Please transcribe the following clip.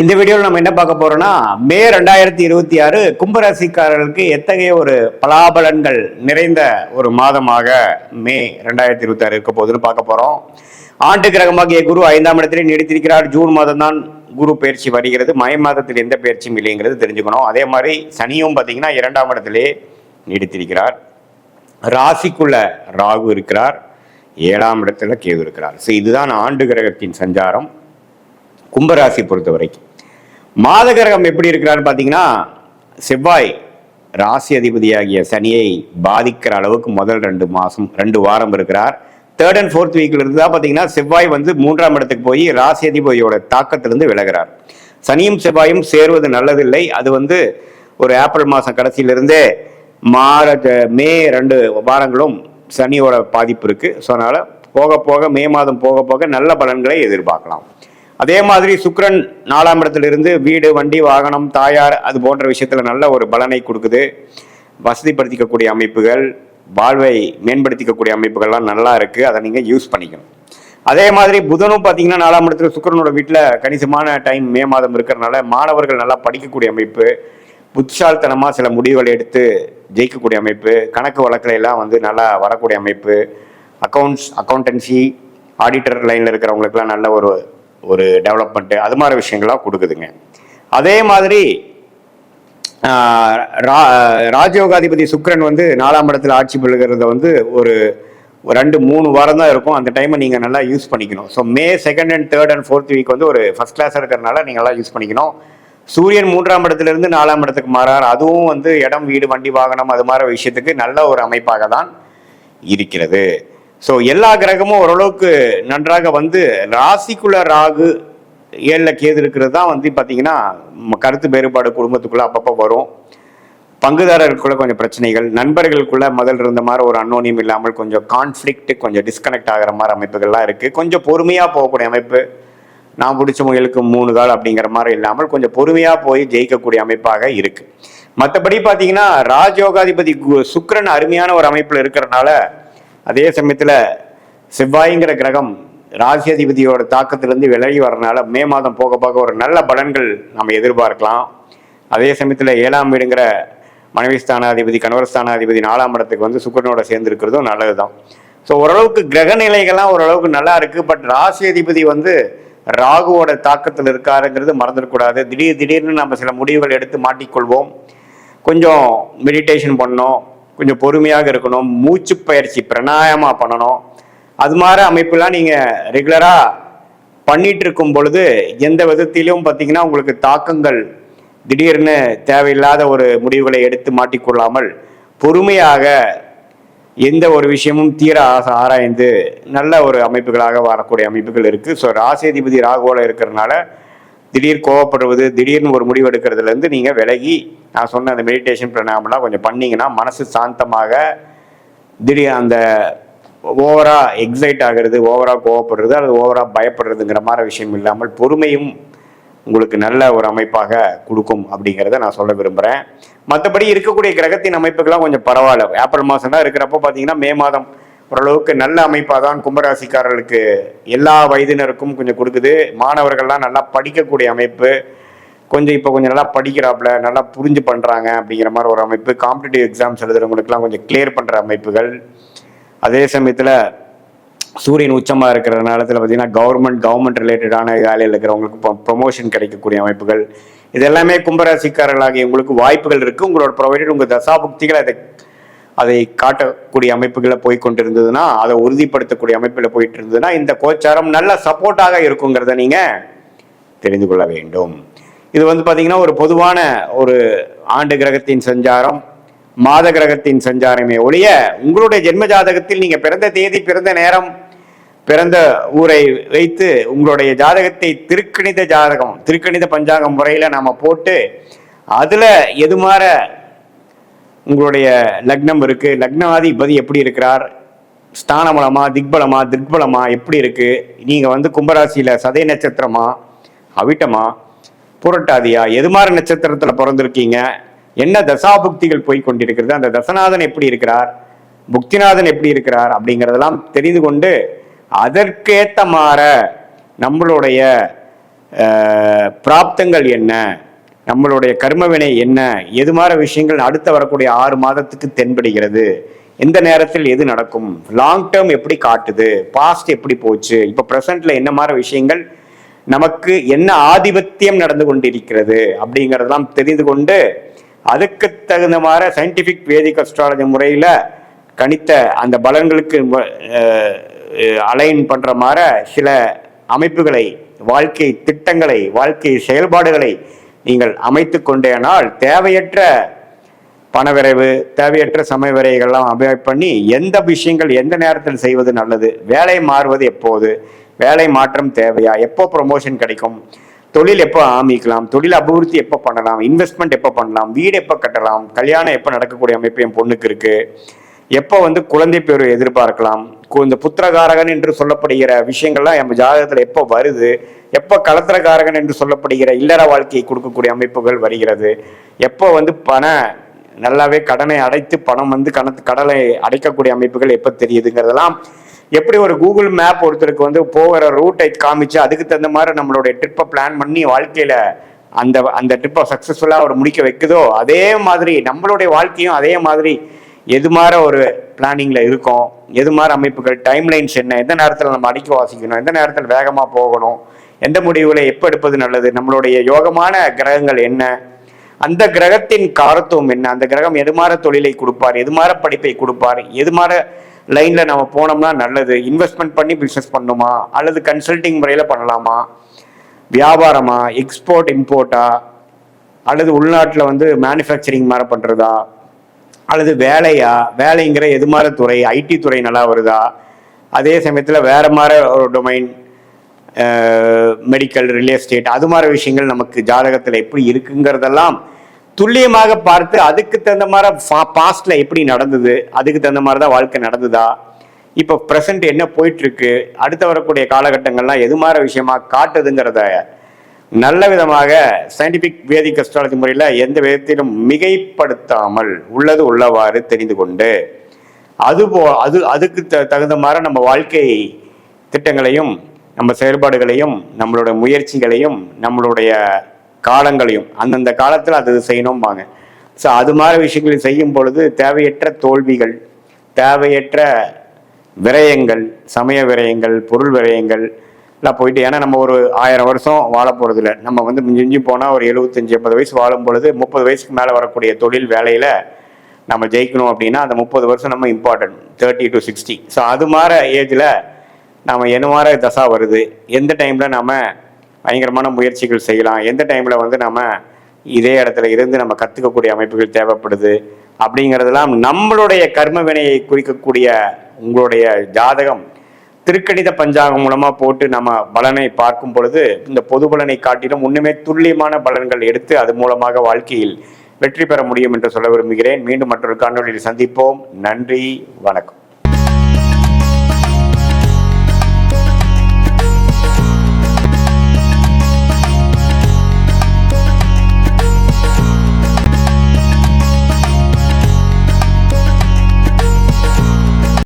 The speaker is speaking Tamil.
இந்த வீடியோவில் நம்ம என்ன பார்க்க போறோம்னா மே 2026 கும்பராசிக்காரர்களுக்கு எத்தகைய ஒரு பலாபலன்கள் நிறைந்த ஒரு மாதமாக மே 2026 இருக்க போகுதுன்னு பார்க்க போறோம். ஆண்டு கிரகமாகிய குரு 5ஆம் இடத்திலே நீடித்திருக்கிறார். ஜூன் மாதம் தான் குரு பயிற்சி வருகிறது. மை மாதத்தில் எந்த பயிற்சியும் இல்லைங்கிறது தெரிஞ்சுக்கணும். அதே மாதிரி சனியும் பார்த்தீங்கன்னா 2ஆம் இடத்திலே நீடித்திருக்கிறார். ராசிக்குள்ள ராகு இருக்கிறார், 7ஆம் இடத்துல கேது இருக்கிறார். ஸோ இதுதான் ஆண்டு கிரகத்தின் சஞ்சாரம். கும்பராசி பொறுத்த வரைக்கும் மாத கிரகம் எப்படி இருக்கிறான்னு பார்த்தீங்கன்னா, செவ்வாய் ராசி அதிபதியாகிய சனியை பாதிக்கிற அளவுக்கு முதல் 2 வாரம் இருக்கிறார். 3rd and 4th வீக்ல இருந்து தான் பார்த்தீங்கன்னா செவ்வாய் 3ஆம் இடத்துக்கு போய் ராசி அதிபதியோட தாக்கத்திலிருந்து விலகிறார். சனியும் செவ்வாயும் சேருவது நல்லதில்லை. அது ஒரு ஏப்ரல் மாதம் கடைசியிலிருந்தே மே 2 வாரங்களும் சனியோட பாதிப்பு இருக்கு. ஸோ அதனால போக போக மே மாதம் போக போக நல்ல பலன்களை எதிர்பார்க்கலாம். அதே மாதிரி சுக்கிரன் 4ஆம் இடத்திலிருந்து வீடு, வண்டி, வாகனம், தாயார் அது போன்ற விஷயத்துல நல்ல ஒரு பலனை கொடுக்குது. வசதிப்படுத்திக்கக்கூடிய அமைப்புகள், வாழ்வை மேம்படுத்திக்கக்கூடிய அமைப்புகள்லாம் நல்லா இருக்கு. அதை நீங்க யூஸ் பண்ணிக்கணும். அதே மாதிரி புதனும் பார்த்தீங்கன்னா 4ஆம் இடத்துல சுக்கிரனோட வீட்டில் கணிசமான டைம் மே மாதம் இருக்கிறதுனால மாணவர்கள் நல்லா படிக்கக்கூடிய அமைப்பு, புத்திசாலித்தனமா சில முடிவுகளை எடுத்து ஜெயிக்கக்கூடிய அமைப்பு, கணக்கு வழக்கில் எல்லாம் நல்லா வரக்கூடிய அமைப்பு, அக்கௌண்டன்சி, ஆடிட்டர் லைனில் இருக்கிறவங்களுக்குலாம் நல்ல ஒரு டெவலப்மெண்ட்டு, அது மாதிரி விஷயங்கள்லாம் கொடுக்குதுங்க. அதே மாதிரி ராஜயோகாதிபதி சுக்கிரன் 4ஆம் இடத்துல ஆட்சி பெறுகிறத ஒரு 2-3 வாரம் தான் இருக்கும். அந்த டைமை நீங்கள் நல்லா யூஸ் பண்ணிக்கணும். So May 2nd and 3rd and 4th week ஒரு ஃபர்ஸ்ட் கிளாஸாக இருக்கிறதுனால நீங்கள் நல்லா யூஸ் பண்ணிக்கணும். சூரியன் 3ஆம் இடத்துலேருந்து 4ஆம் இடத்துக்கு மாறார். அதுவும் இடம், வீடு, வண்டி, வாகனம் அது மாதிரி விஷயத்துக்கு நல்ல ஒரு அமைப்பாக தான் இருக்கிறது. ஸோ எல்லா கிரகமும் ஓரளவுக்கு நன்றாக ராசிக்குள்ள ராகு 7ல் கேது இருக்கிறது தான் பார்த்தீங்கன்னா கருத்து வேறுபாடு குடும்பத்துக்குள்ள அப்பப்போ வரும். பங்குதாரர்களுக்குள்ள கொஞ்சம் பிரச்சனைகள், நண்பர்களுக்குள்ள முதல் இருந்த மாதிரி ஒரு அன்னோனியம் இல்லாமல் கொஞ்சம் கான்ஃப்ளிக்ட், கொஞ்சம் டிஸ்கனெக்ட் ஆகிற மாதிரி அமைப்புகள்லாம் இருக்கு. கொஞ்சம் பொறுமையாக போகக்கூடிய அமைப்பு, நான் பிடிச்ச முயலுக்கு 3 கால் அப்படிங்கிற மாதிரி இல்லாமல் கொஞ்சம் பொறுமையாக போய் ஜெயிக்கக்கூடிய அமைப்பாக இருக்கு. மற்றபடி பார்த்தீங்கன்னா ராஜயோகாதிபதி சுக்கிரன் அருமையான ஒரு அமைப்பில் இருக்கிறதுனால, அதே சமயத்தில் செவ்வாய்ங்கிற கிரகம் ராசி அதிபதியோட தாக்கத்திலிருந்து விலகி வரனால மே மாதம் போக போக ஒரு நல்ல பலன்கள் நம்ம எதிர்பார்க்கலாம். அதே சமயத்தில் 7ஆம் வீடுங்கிற மனைவி ஸ்தானாதிபதி, கணவர் ஸ்தானாதிபதி 4ஆம் இடத்துக்கு சுக்கிரனோட சேர்ந்து இருக்கிறதும் நல்லது தான். ஸோ ஓரளவுக்கு கிரக நிலைகள்லாம் ஓரளவுக்கு நல்லா இருக்கு. பட் ராசி அதிபதி ராகுவோட தாக்கத்தில் இருக்காருங்கிறது மறந்துடக்கூடாது. திடீர்னு நம்ம சில முடிவுகள் எடுத்து மாட்டிக்கொள்வோம். கொஞ்சம் மெடிடேஷன் பண்ணணும், கொஞ்சம் பொறுமையாக இருக்கணும், மூச்சு பயிற்சி பிராணாயாமா பண்ணணும். அது மாதிரி அமைப்புலாம் நீங்கள் ரெகுலராக பண்ணிட்டு இருக்கும் பொழுது எந்த விதத்திலும் பார்த்தீங்கன்னா உங்களுக்கு தாக்கங்கள் திடீர்னு தேவையில்லாத ஒரு முடிவுகளை எடுத்து மாட்டிக்கொள்ளாமல் பொறுமையாக எந்த ஒரு விஷயமும் தீர ஆராய்ந்து நல்ல ஒரு அமைப்புகளாக வரக்கூடிய அமைப்புகள் இருக்குது. ஸோ ராசி அதிபதி ராகுவோட இருக்கிறதுனால திடீர் கோவப்படுவது, திடீர்னு ஒரு முடிவு எடுக்கிறதுலேருந்து நீங்கள் விலகி நான் சொன்ன அந்த மெடிடேஷன் பிராணாயாமம்லாம் கொஞ்சம் பண்ணிங்கன்னா மனசு சாந்தமாக, திடீர் அந்த ஓவராக எக்ஸைட் ஆகிறது, ஓவராக கோவப்படுறது அல்லது ஓவராக பயப்படுறதுங்கிற மாதிரி விஷயம் இல்லாமல் பொறுமையும் உங்களுக்கு நல்ல ஒரு அமைப்பாக கொடுக்கும் அப்படிங்கிறத நான் சொல்ல விரும்புகிறேன். மற்றபடி இருக்கக்கூடிய கிரகத்தின் அமைப்புகள்லாம் கொஞ்சம் பரவாயில்ல. ஏப்ரல் மாதம் தான் இருக்கிறப்போ பார்த்தீங்கன்னா மே மாதம் ஓரளவுக்கு நல்ல அமைப்பாக தான் கும்பராசிக்காரர்களுக்கு எல்லா வயதினருக்கும் கொஞ்சம் கொடுக்குது. மாணவர்கள்லாம் நல்லா படிக்கக்கூடிய அமைப்பு, இப்போ கொஞ்சம் நல்லா படிக்கிறாப்புல, நல்லா புரிஞ்சு பண்ணுறாங்க அப்படிங்கிற மாதிரி ஒரு அமைப்பு. காம்படிட்டிவ் எக்ஸாம்ஸ் எழுதுறவங்களுக்குலாம் கொஞ்சம் கிளியர் பண்ணுற அமைப்புகள். அதே சமயத்தில் சூரியன் உச்சமாக இருக்கிற நேரத்தில் பார்த்தீங்கன்னா கவர்மெண்ட் ரிலேட்டடான வேலையில் இருக்கிறவங்களுக்கு ப்ரொமோஷன் கிடைக்கக்கூடிய அமைப்புகள். இது எல்லாமே கும்பராசிக்காரர்களாகிய உங்களுக்கு வாய்ப்புகள் இருக்குது. உங்களோட ப்ரொவைடட் உங்கள் தசாபுக்திகள் அதை காட்டக்கூடிய அமைப்புகளை போய் கொண்டிருந்ததுன்னா, அதை உறுதிப்படுத்தக்கூடிய அமைப்பில் போயிட்டு இருந்ததுன்னா இந்த கோச்சாரம் நல்ல சப்போர்ட்டாக இருக்குங்கிறத நீங்கள் தெரிந்து கொள்ள வேண்டும். இது பார்த்தீங்கன்னா ஒரு பொதுவான ஒரு ஆண்டு கிரகத்தின் சஞ்சாரம், மாத கிரகத்தின் சஞ்சாரமே ஒழிய உங்களுடைய ஜென்ம ஜாதகத்தில் நீங்கள் பிறந்த தேதி, பிறந்த நேரம், பிறந்த ஊரை வைத்து உங்களுடைய ஜாதகத்தை திருக்கணித பஞ்சாங்கம் முறையில் நாம் போட்டு அதில் எது மாதிரி உங்களுடைய லக்னம் இருக்கு, லக்னாதிபதி எப்படி இருக்கிறார், ஸ்தானபலமா, திக்பலமா எப்படி இருக்கு, நீங்க கும்பராசியில சதய நட்சத்திரமா, அவிட்டமா, புரட்டாதியா, எது மாதிரி நட்சத்திரத்துல பிறந்திருக்கீங்க, என்ன தசாபுக்திகள் போய் கொண்டிருக்கிறது, அந்த தசநாதன் எப்படி இருக்கிறார், புக்திநாதன் எப்படி இருக்கிறார் அப்படிங்கிறதெல்லாம் தெரிந்து கொண்டு அதற்கேற்ற மாற நம்மளுடைய பிராப்தங்கள் என்ன, நம்மளுடைய கர்மவினை என்ன, எது மாதிரி விஷயங்கள் அடுத்து வரக்கூடிய 6 மாதத்துக்கு தென்படுகிறது, எந்த நேரத்தில் எது நடக்கும், லாங் டேர்ம் எப்படி காட்டுது, பாஸ்ட் எப்படி போச்சு, இப்போ ப்ரெசென்ட்ல என்ன மாதிரி விஷயங்கள் நமக்கு என்ன ஆதிபத்தியம் நடந்து கொண்டிருக்கிறது அப்படிங்கிறதெல்லாம் தெரிந்து கொண்டு அதுக்கு தகுந்த மாதிரி சயின்டிஃபிக் வேதிக் அஸ்ட்ராலஜி முறையில் கணித்த அந்த பலன்களுக்கு அலைன் பண்ணுற மாதிரி சில அமைப்புகளை, வாழ்க்கை திட்டங்களை, வாழ்க்கை செயல்பாடுகளை நீங்கள் அமைத்து கொண்டேனால் தேவையற்ற பணவிரைவு, தேவையற்ற சமய விரைகள்லாம் அபாய்ட் பண்ணி எந்த விஷயங்கள் எந்த நேரத்தில் செய்வது நல்லது, வேலை மாறுவது எப்போது, வேலை மாற்றம் தேவையா, எப்போ ப்ரொமோஷன் கிடைக்கும், தொழில் எப்போ ஆரம்பிக்கலாம், தொழில் அபிவிருத்தி எப்போ பண்ணலாம், இன்வெஸ்ட்மெண்ட் எப்போ பண்ணலாம், வீடு எப்போ கட்டலாம், கல்யாணம் எப்போ நடக்கக்கூடிய அமைப்பு என் பொண்ணுக்கு இருக்கு, எப்போ குழந்தை பேர் எதிர்பார்க்கலாம், இந்த புத்திரகாரகன் என்று சொல்லப்படுகிற விஷயங்கள்லாம் நம்ம ஜாதகத்தில் எப்போ வருது, எப்போ கலத்திரகாரகன் என்று சொல்லப்படுகிற இல்லற வாழ்க்கையை கொடுக்கக்கூடிய அமைப்புகள் வருகிறது, எப்போ பண நல்லாவே கடனை அடைத்து பணம் கடலை அடைக்கக்கூடிய அமைப்புகள் எப்போ தெரியுதுங்கிறதெல்லாம் எப்படி ஒரு கூகுள் மேப் ஒருத்தருக்கு போகிற ரூட்டை காமிச்சு அதுக்கு தகுந்த மாதிரி நம்மளுடைய ட்ரிப்பை பிளான் பண்ணி வாழ்க்கையில அந்த ட்ரிப்பை சக்சஸ்ஃபுல்லா அவர் முடிக்க வைக்குதோ அதே மாதிரி நம்மளுடைய வாழ்க்கையும் அதே மாதிரி எது மாதிரி ஒரு பிளானிங்ல இருக்கும், எது மாதிரி அமைப்புகள், டைம் லைன்ஸ் என்ன, எந்த நேரத்தில் நம்ம அடிக்க வாசிக்கணும், எந்த நேரத்தில் வேகமா போகணும், எந்த முடிவுகளை எப்போ எடுப்பது நல்லது, நம்மளுடைய யோகமான கிரகங்கள் என்ன, அந்த கிரகத்தின் காரத்துவம் என்ன, அந்த கிரகம் எது மாதிரி தொழிலை கொடுப்பார், எது மாதிரி படிப்பை கொடுப்பார், எது மாதிரி லைன்ல நம்ம போனோம்னா நல்லது, இன்வெஸ்ட்மெண்ட் பண்ணி பிசினஸ் பண்ணுமா அல்லது கன்சல்டிங் முறையில் பண்ணலாமா, வியாபாரமா, எக்ஸ்போர்ட் இம்போர்ட்டா, அல்லது உள்நாட்டில் மேனுஃபேக்சரிங் மாதிரி பண்றதா, அல்லது வேலையா, வேலைங்கிற எது மாதிரி துறை, ஐடி துறை நல்லா வருதா, அதே சமயத்தில் வேற மாதிரி ஒரு டொமைன், மெடிக்கல், ரியல் எஸ்டேட், அது மாதிரி விஷயங்கள் நமக்கு ஜாதகத்தில் எப்படி இருக்குங்கிறதெல்லாம் துல்லியமாக பார்த்து அதுக்கு தகுந்த மாதிரி பாஸ்ட்ல எப்படி நடந்தது, அதுக்கு தகுந்த மாதிரி தான் வாழ்க்கை நடந்ததா, இப்போ ப்ரெசன்ட் என்ன போயிட்டு இருக்கு, அடுத்து வரக்கூடிய காலகட்டங்கள்லாம் எது மாதிரி விஷயமா காட்டுதுங்கிறத நல்ல விதமாக சயின்டிபிக் வேதிக் அஸ்ட்ராலஜி முறையில் எந்த விதத்திலும் மிகைப்படுத்தாமல் உள்ளது உள்ளவாறு தெரிந்து கொண்டு அதுக்கு தகுந்த மாதிரி நம்ம வாழ்க்கை திட்டங்களையும் நம்ம செயல்பாடுகளையும் நம்மளுடைய முயற்சிகளையும் நம்மளுடைய காலங்களையும் அந்தந்த காலத்தில் அது செய்யணும்பாங்க. ஸோ அது மாதிரி விஷயங்களை செய்யும் பொழுது தேவையற்ற தோல்விகள், தேவையற்ற விரயங்கள், சமய விரயங்கள், பொருள் விரயங்கள் எல்லாம் போயிட்டு, ஏன்னா நம்ம ஒரு 1000 வருஷம் வாழ போகிறது இல்லை. நம்ம மிஞ்சி போனால் ஒரு 75-80 வயசு வாழும் பொழுது 30 வயசுக்கு மேலே வரக்கூடிய தொழில் வேலையில் நம்ம ஜெயிக்கணும் அப்படின்னா அந்த 30 வருஷம் நம்ம இம்பார்ட்டன்ட், 30 to 60. ஸோ அது மாதிரி ஏஜில் நம்ம என்ன மாதிரி தசா வருது, எந்த டைமில் நம்ம பயங்கரமான முயற்சிகள் செய்யலாம், எந்த டைமில் நம்ம இதே இடத்துல இருந்து நம்ம கற்றுக்கக்கூடிய அமைப்புகள் தேவைப்படுது அப்படிங்கிறதெல்லாம் நம்மளுடைய கர்ம வினையை குறிக்கக்கூடிய உங்களுடைய ஜாதகம் திருக்கணித பஞ்சாங்கம் மூலமாக போட்டு நம்ம பலனை பார்க்கும் பொழுது இந்த பொது பலனை காட்டிலும் இன்னுமே துல்லியமான பலன்கள் எடுத்து அது மூலமாக வாழ்க்கையில் வெற்றி பெற முடியும் என்று சொல்ல விரும்புகிறேன். மீண்டும் மற்றொரு காணொலியில் சந்திப்போம். நன்றி, வணக்கம்.